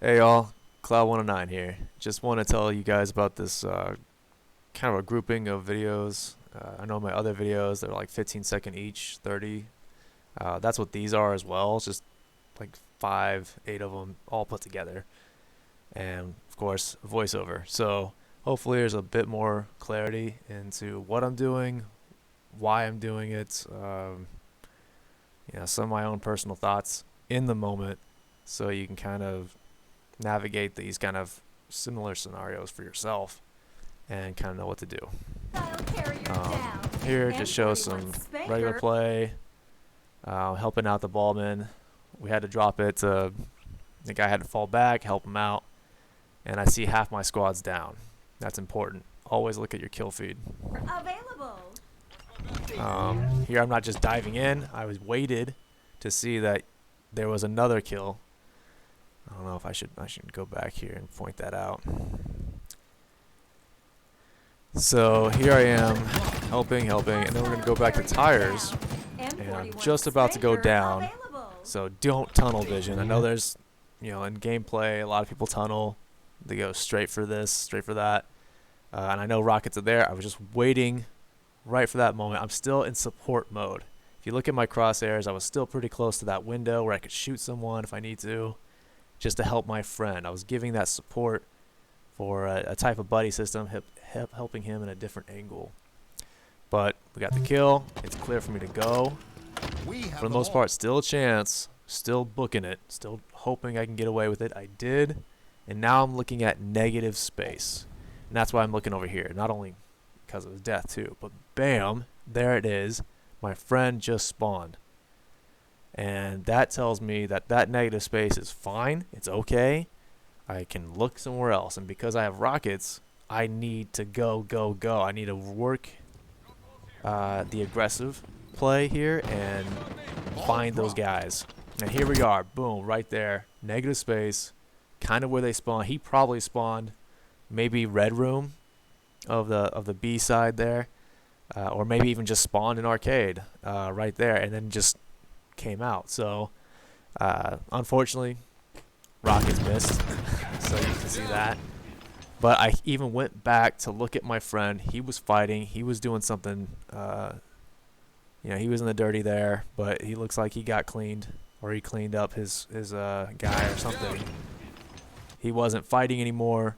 Hey y'all, Cloud109 here. Just want to tell you guys about this kind of a grouping of videos. I know my other videos, they're like 15-second each, 30. That's what these are as well. It's just like 5, 8 of them all put together. And of course, voiceover. So hopefully there's a bit more clarity into what I'm doing, why I'm doing it, some of my own personal thoughts in the moment so you can kind of navigate these kind of similar scenarios for yourself and kind of know what to do. Here just shows some regular play, helping out the ballman. We had to drop it. The guy had to fall back, help him out, and I see half my squad's down. That's important. Always look at your kill feed. Here I'm not just diving in. I was waited to see that there was another kill. I don't know if I should go back here and point that out. So here I am, helping, and then we're going to go back to tires, and I'm just about to go down, so don't tunnel vision. I know there's, in gameplay, a lot of people tunnel. They go straight for this, straight for that, and I know rockets are there. I was just waiting right for that moment. I'm still in support mode. If you look at my crosshairs, I was still pretty close to that window where I could shoot someone if I need to, just to help my friend. I was giving that support for a type of buddy system, helping him in a different angle. But we got the kill. It's clear for me to go. For the most part, still a chance. Still booking it. Still hoping I can get away with it. I did. And now I'm looking at negative space. And that's why I'm looking over here. Not only because of his death too, but bam, there it is. My friend just spawned. And that tells me that that negative space is fine. It's okay. I can look somewhere else. And because I have rockets, I need to go. I need to work the aggressive play here and find those guys. And here we are. Boom, right there. Negative space. Kind of where they spawn. He probably spawned maybe red room of the B side there. Or maybe even just spawned in arcade right there and then just came out. So unfortunately, rockets missed. So you can see that. But I even went back to look at my friend. He was fighting. He was doing something. He was in the dirty there, but he looks like he got cleaned, or he cleaned up his guy or something. He wasn't fighting anymore.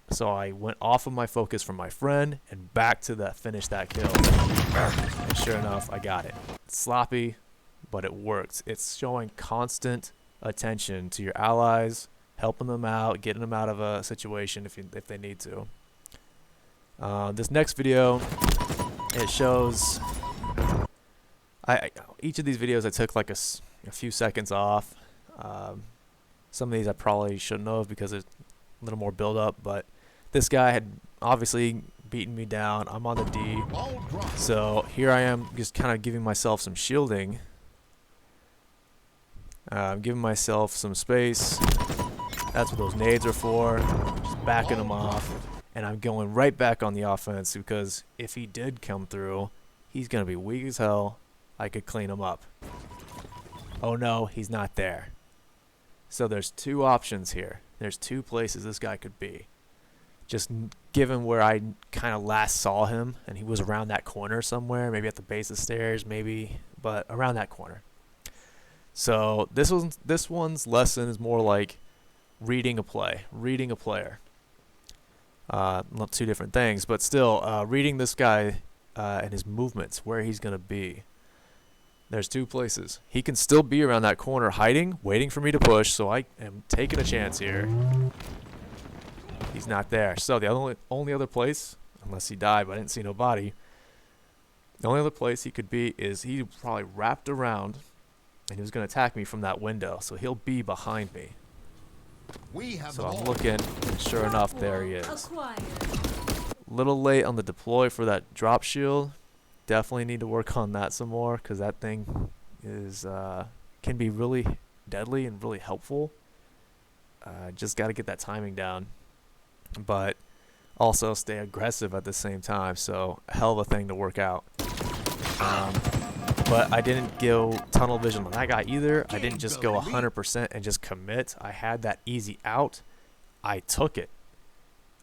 So I went off of my focus from my friend and back to finish that kill. And sure enough, I got it. It's sloppy, but it works. It's showing constant attention to your allies, helping them out, getting them out of a situation if they need to. This next video, it shows. Each of these videos I took like a few seconds off. Some of these I probably shouldn't have because it's a little more build up, but this guy had obviously beaten me down. I'm on the D, so here I am just kind of giving myself some shielding. I'm giving myself some space. That's what those nades are for. Just backing them off, and I'm going right back on the offense because if he did come through, he's gonna be weak as hell. I could clean him up. Oh no, he's not there. So there's two options here. There's two places this guy could be. Just given where I kind of last saw him, and he was around that corner somewhere, maybe at the base of the stairs, maybe, but around that corner. So this one's lesson is more like reading a play, reading a player. Not two different things, but still reading this guy and his movements, where he's gonna be. There's two places. He can still be around that corner hiding, waiting for me to push, so I am taking a chance here. He's not there. So the only other place, unless he died, but I didn't see no body, the only other place he could be is he probably wrapped around and he was going to attack me from that window, so he'll be behind me. So I'm looking, and sure enough, there he is. Little late on the deploy for that drop shield. Definitely need to work on that some more because that thing is can be really deadly and really helpful. Just got to get that timing down, but also stay aggressive at the same time. So hell of a thing to work out. But I didn't go tunnel vision on that guy either. I didn't just go 100% and just commit. I had that easy out. I took it.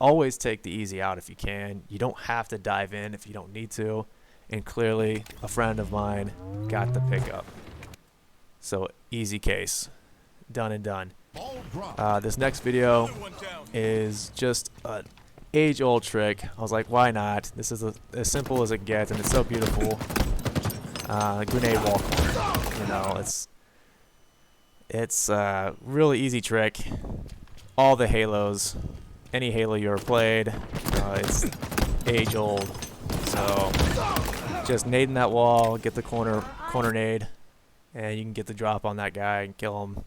Always take the easy out if you can. You don't have to dive in if you don't need to. And clearly, a friend of mine got the pickup. So, easy case. Done and done. This next video is just an age-old trick. I was like, why not? This is as simple as it gets, and it's so beautiful. Grenade wall corner. You know, it's a really easy trick. All the Halos, any Halo you ever played, it's age-old. So, just nading that wall, get the corner nade, and you can get the drop on that guy and kill him.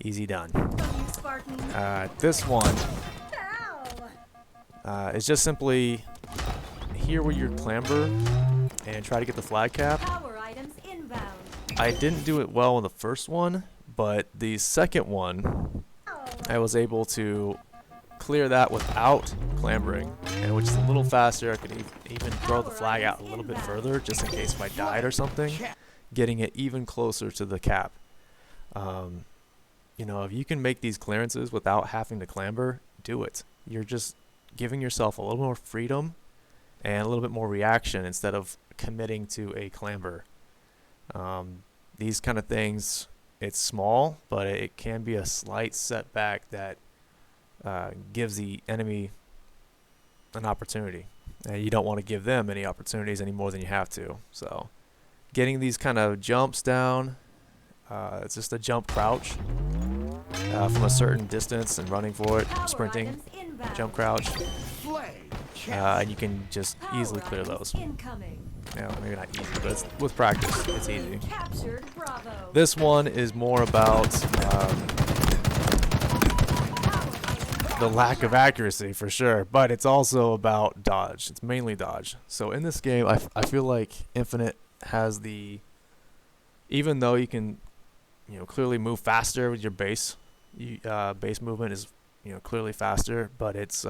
Easy done. This one is just simply here where you clamber and try to get the flag cap. I didn't do it well in the first one, but the second one, I was able to clear that without clambering, and which is a little faster. I could even throw the flag out a little bit further just in case if I died or something, getting it even closer to the cap. You know, if you can make these clearances without having to clamber, do it. You're just giving yourself a little more freedom and a little bit more reaction instead of committing to a clamber. These kind of things, it's small, but it can be a slight setback that gives the enemy an opportunity. And you don't want to give them any opportunities any more than you have to. So getting these kind of jumps down, it's just a jump crouch from a certain distance and running for it, sprinting, jump crouch, and you can just easily clear those. Yeah, maybe not easy, but it's, with practice, it's easy. This one is more about the lack of accuracy for sure, but it's also about dodge. It's mainly dodge. So in this game, I feel like Infinite has the, even though you can, you know, clearly move faster with your base, base movement is, you know, clearly faster, but it's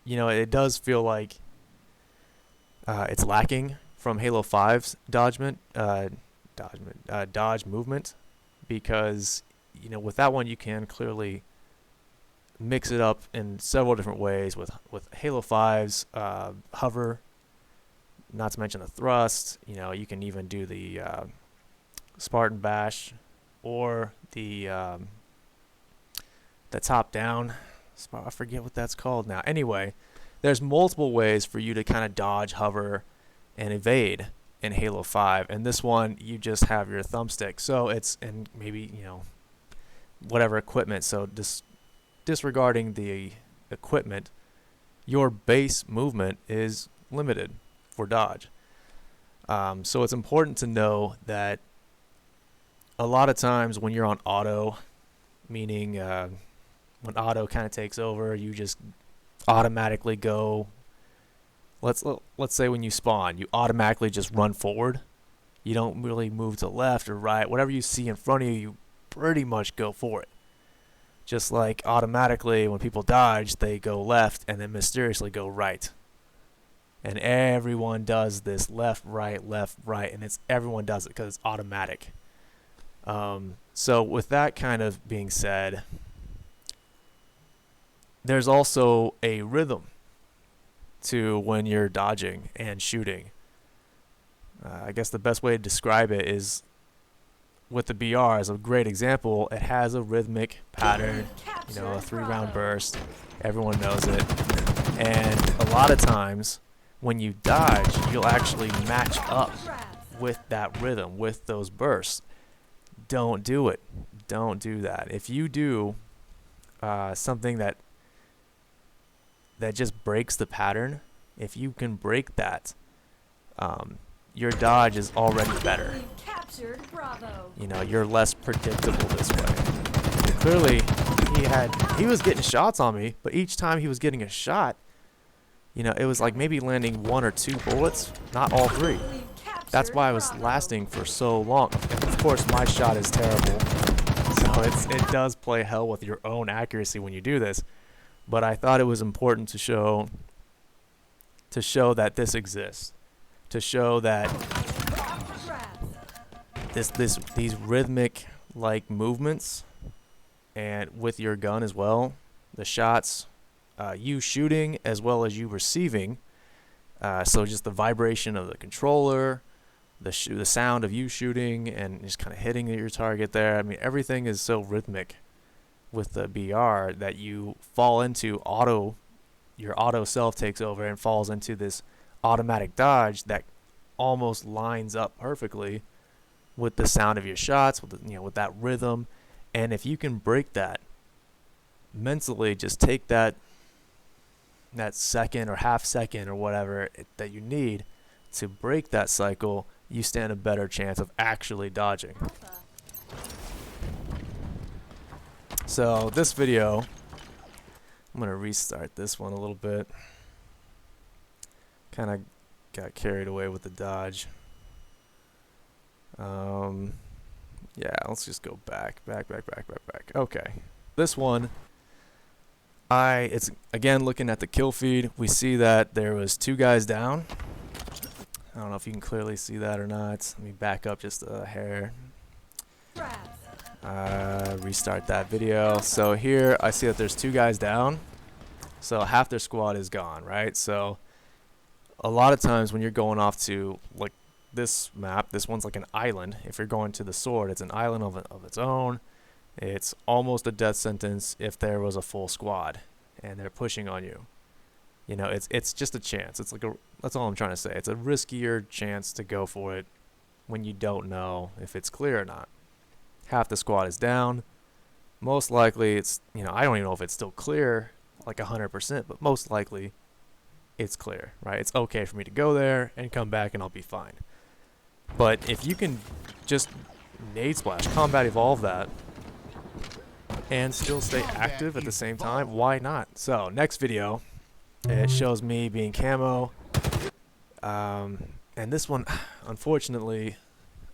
you know, it does feel like it's lacking from Halo 5's dodge movement, because, you know, with that one you can clearly mix it up in several different ways with Halo 5's hover, not to mention the thrust. You know, you can even do the Spartan bash or the top down. I forget what that's called now. Anyway, there's multiple ways for you to kind of dodge, hover, and evade in Halo 5. And this one, you just have your thumbstick. So it's, and maybe, you know, whatever equipment. So disregarding the equipment, your base movement is limited for dodge. So it's important to know that a lot of times when you're on auto, meaning when auto kind of takes over, you just automatically go, let's say when you spawn, you automatically just run forward. You don't really move to left or right. Whatever you see in front of you, you pretty much go for it. Just like automatically when people dodge, they go left and then mysteriously go right. And everyone does this left, right, and it's everyone does it because it's automatic. So with that kind of being said, there's also a rhythm to when you're dodging and shooting. I guess the best way to describe it is with the BR as a great example. It has a rhythmic pattern, you know, a 3-round burst. Everyone knows it. And a lot of times when you dodge, you'll actually match up with that rhythm, with those bursts. Don't do it. Don't do that. If you do something that just breaks the pattern, if you can break that, your dodge is already better. You know, you're less predictable this way. And clearly, he was getting shots on me, but each time he was getting a shot, you know, it was like maybe landing 1 or 2 bullets, not all 3. That's why I was lasting for so long. And of course, my shot is terrible, so it does play hell with your own accuracy when you do this. But I thought it was important to show to show that this exists, to show that these rhythmic like movements, and with your gun as well, the shots, you shooting as well as you receiving. So just the vibration of the controller, the sound of you shooting and just kind of hitting your target there. I mean, everything is so rhythmic with the BR that you fall into your auto self takes over and falls into this automatic dodge that almost lines up perfectly with the sound of your shots, with with that rhythm. And if you can break that mentally, just take that second or half second or whatever that you need to break that cycle, you stand a better chance of actually dodging. So this video, I'm going to restart this one a little bit. Kind of got carried away with the dodge. Yeah, let's just go back. Okay. This one, it's again looking at the kill feed. We see that there was 2 guys down. I don't know if you can clearly see that or not. Let me back up just a hair. Restart that video. So here I see that there's 2 guys down. So half their squad is gone, right? So a lot of times when you're going off to like this map, this one's like an island. If you're going to the sword, it's an island of its own. It's almost a death sentence if there was a full squad and they're pushing on you. You know, it's just a chance. It's like that's all I'm trying to say. It's a riskier chance to go for it when you don't know if it's clear or not. Half the squad is down. Most likely it's, I don't even know if it's still clear like 100%, but most likely it's clear, right? It's okay for me to go there and come back and I'll be fine. But if you can just nade splash, combat evolve that, and still stay active at the same time, why not? So next video, it shows me being camo, and this one, unfortunately,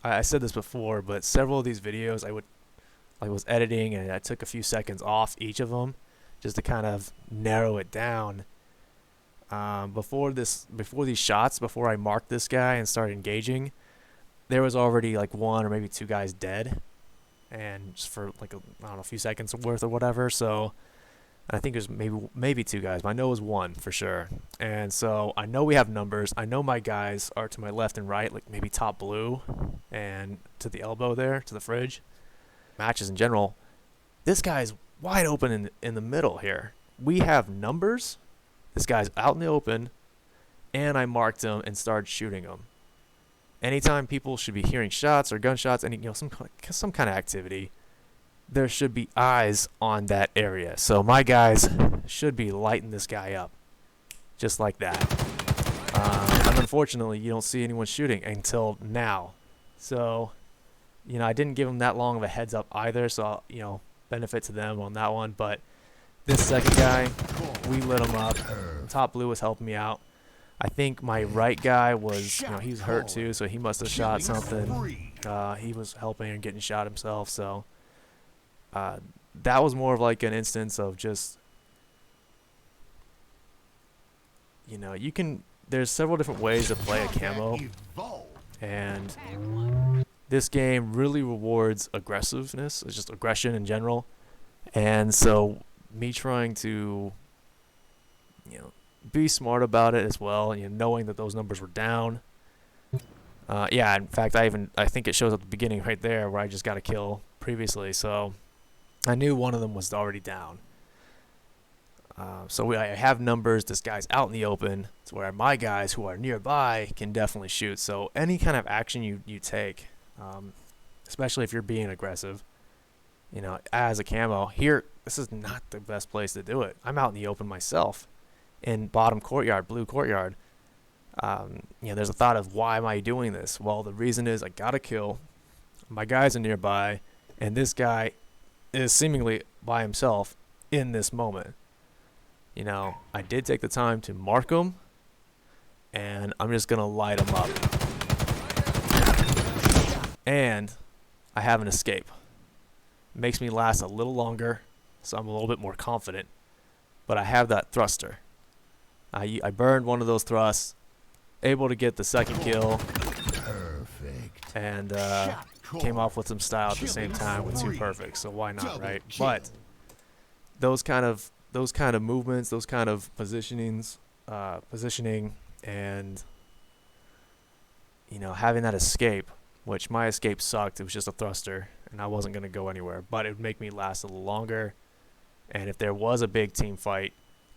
I said this before, but several of these videos I was editing and I took a few seconds off each of them just to kind of narrow it down. Before these shots, before I marked this guy and started engaging, there was already like 1 or maybe 2 guys dead, and just for like a few seconds worth or whatever. So I think there's maybe 2 guys, but I know it was 1 for sure. And so I know we have numbers. I know my guys are to my left and right, like maybe top blue and to the elbow there, to the fridge. Matches in general, this guy's wide open in the middle here. We have numbers. This guy's out in the open, and I marked him and started shooting him. Anytime people should be hearing shots or gunshots, any some kind of activity, there should be eyes on that area. So my guys should be lighting this guy up, just like that. And unfortunately, you don't see anyone shooting until now. So, I didn't give them that long of a heads up either. So, benefit to them on that one. But this second guy, we lit him up. Top blue was helping me out. I think my right guy was, he was hurt too, so he must have shot something. He was helping and getting shot himself. So that was more of like an instance of just, there's several different ways to play a camo, and this game really rewards aggressiveness. It's just aggression in general. And so me trying to, be smart about it as well, knowing that those numbers were down. Yeah, in fact, I think it shows at the beginning right there where I just got a kill previously, so I knew one of them was already down. So I have numbers. This guy's out in the open. It's where my guys who are nearby can definitely shoot. So any kind of action you take, especially if you're being aggressive, as a camo, here, this is not the best place to do it. I'm out in the open myself in bottom courtyard, blue courtyard. There's a thought of, why am I doing this? Well, the reason is I got a kill. My guys are nearby, and this guy is seemingly by himself in this moment. I did take the time to mark him, and I'm just going to light him up. And I have an escape. Makes me last a little longer, so I'm a little bit more confident. But I have that thruster. I burned one of those thrusts, able to get the second kill, and came off with some style at the same time with 2 perfects. So why not, right? But those kind of movements, those kind of positioning, and having that escape, which my escape sucked. It was just a thruster, and I wasn't gonna go anywhere. But it would make me last a little longer. And if there was a big team fight,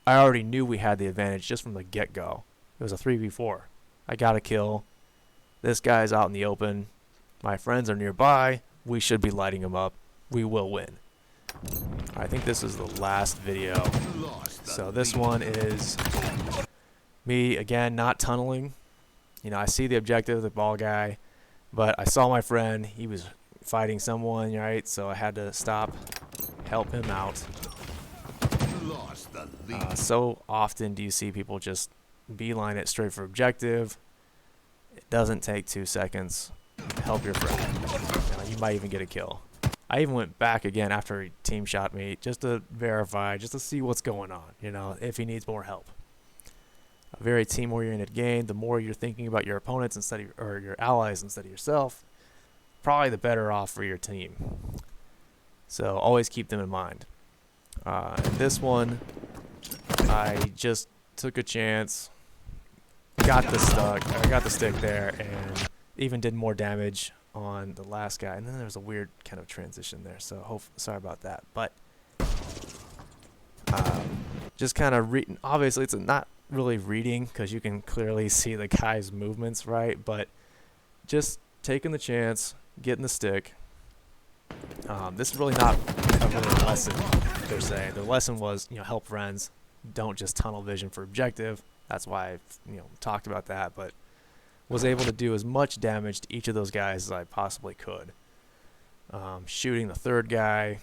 I already knew we had the advantage just from the get-go. It was a 3v4. I got a kill. This guy's out in the open. My friends are nearby. We should be lighting him up. We will win. I think this is the last video. So this one is me, again, not tunneling. I see the objective, the ball guy, but I saw my friend. He was fighting someone, right? So I had to stop, help him out. So often do you see people just beeline it straight for objective. It doesn't take 2 seconds. Help your friend. You might even get a kill. I even went back again after he team shot me just to verify, just to see what's going on, if he needs more help. A very team-oriented game. The more you're thinking about your opponents or your allies instead of yourself, probably the better off for your team. So always keep them in mind. In this one, I just took a chance, got the stick there, and even did more damage on the last guy. And then there was a weird kind of transition there, so sorry about that. But just kind of obviously it's not really reading because you can clearly see the guy's movements, right? But just taking the chance, getting the stick. This is really not a really lesson per se. The lesson was, help friends. Don't just tunnel vision for objective. That's why I've, talked about that, but was able to do as much damage to each of those guys as I possibly could. Shooting the third guy,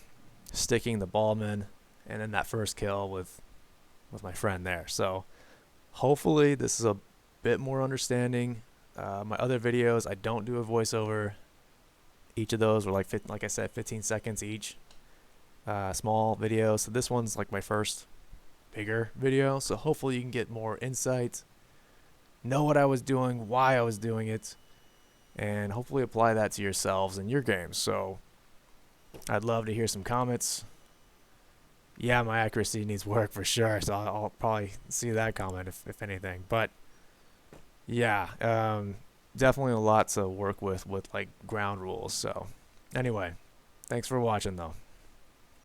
sticking the ballman, and then that first kill with my friend there. So hopefully this is a bit more understanding. My other videos, I don't do a voiceover. Each of those were like I said, 15 seconds each. Small videos. So this one's like my first bigger video. So hopefully you can get more insight, know what I was doing, why I was doing it, and hopefully apply that to yourselves in your games. So I'd love to hear some comments. Yeah, my accuracy needs work for sure, so I'll probably see that comment if anything. But yeah, definitely a lot to work with like ground rules. So anyway, thanks for watching though.